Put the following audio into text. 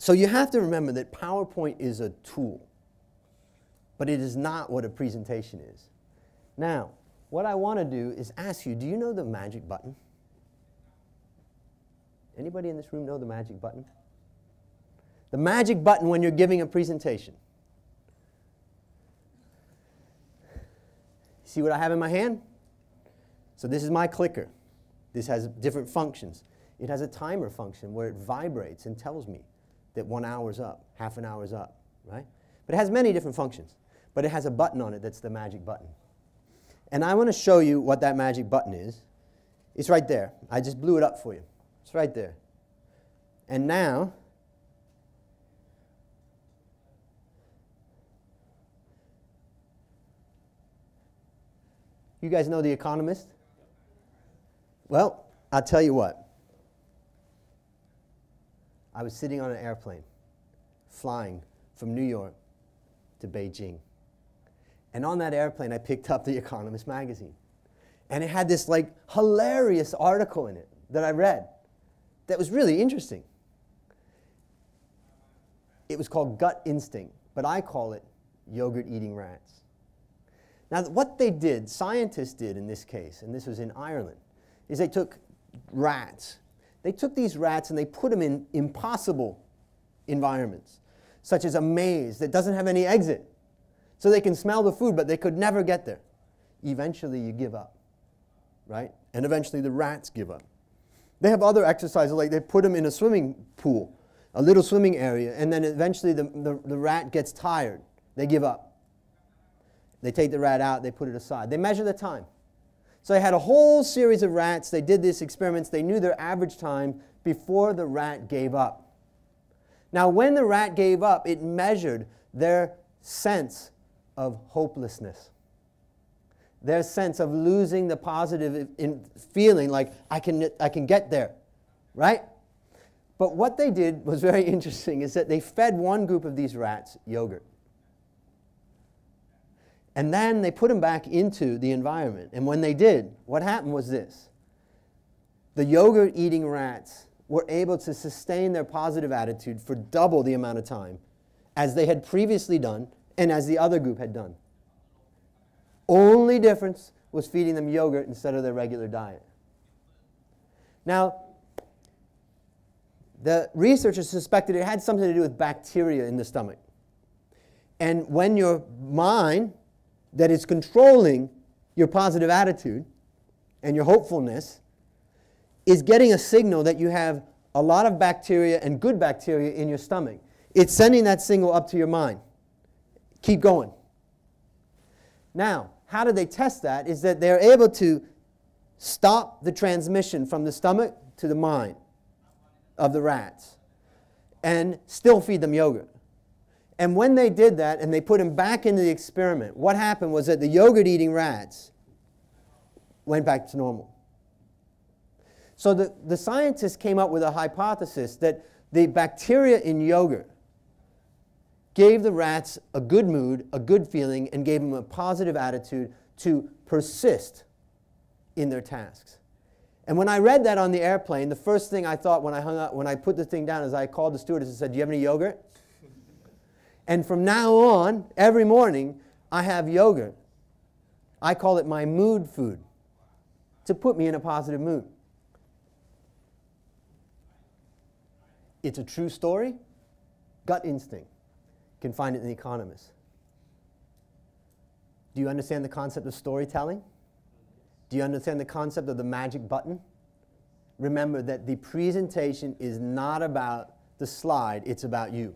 So you have to remember that PowerPoint is a tool, but it is not what a presentation is. Now, what I want to do is ask you, do you know the magic button? Anybody in this room know the magic button? The magic button when you're giving a presentation. See what I have in my hand? So this is my clicker. This has different functions. It has a timer function where it vibrates and tells me that 1 hour's up, half an hour's up, right? But it has many different functions. But it has a button on it that's the magic button. And I want to show you what that magic button is. It's right there. I just blew it up for you. It's right there. And now, you guys know The Economist? Well, I'll tell you what. I was sitting on an airplane, flying from New York to Beijing. And on that airplane, I picked up The Economist magazine. And it had this like hilarious article in it that I read that was really interesting. It was called Gut Instinct, but I call it Yogurt-Eating Rats. Now, what they did, scientists did in this case, and this was in Ireland, is they took rats. They took these rats and they put them in impossible environments, such as a maze that doesn't have any exit. So they can smell the food, but they could never get there. Eventually, you give up, right? And eventually, the rats give up. They have other exercises, like they put them in a swimming pool, a little swimming area, and then eventually the rat gets tired. They give up. They take the rat out, they put it aside. They measure the time. So they had a whole series of rats. They did these experiments. They knew their average time before the rat gave up. Now, when the rat gave up, it measured their sense of hopelessness, their sense of losing the positive feeling like, I can get there, right? But what they did was very interesting, is that they fed one group of these rats yogurt. And then they put them back into the environment. And when they did, what happened was this. The yogurt-eating rats were able to sustain their positive attitude for double the amount of time as they had previously done and as the other group had done. Only difference was feeding them yogurt instead of their regular diet. Now, the researchers suspected it had something to do with bacteria in the stomach. And when your mind that is controlling your positive attitude and your hopefulness is getting a signal that you have a lot of bacteria and good bacteria in your stomach, it's sending that signal up to your mind. Keep going. Now, how do they test that? Is that they're able to stop the transmission from the stomach to the mind of the rats and still feed them yogurt. And when they did that and they put them back into the experiment, what happened was that the yogurt-eating rats went back to normal. So the scientists came up with a hypothesis that the bacteria in yogurt gave the rats a good mood, a good feeling, and gave them a positive attitude to persist in their tasks. And when I read that on the airplane, the first thing I thought when I hung up, when I put the thing down, is I called the stewardess and said, "Do you have any yogurt?" And from now on, every morning, I have yogurt. I call it my mood food, to put me in a positive mood. It's a true story. Gut instinct. You can find it in The Economist. Do you understand the concept of storytelling? Do you understand the concept of the magic button? Remember that the presentation is not about the slide, it's about you.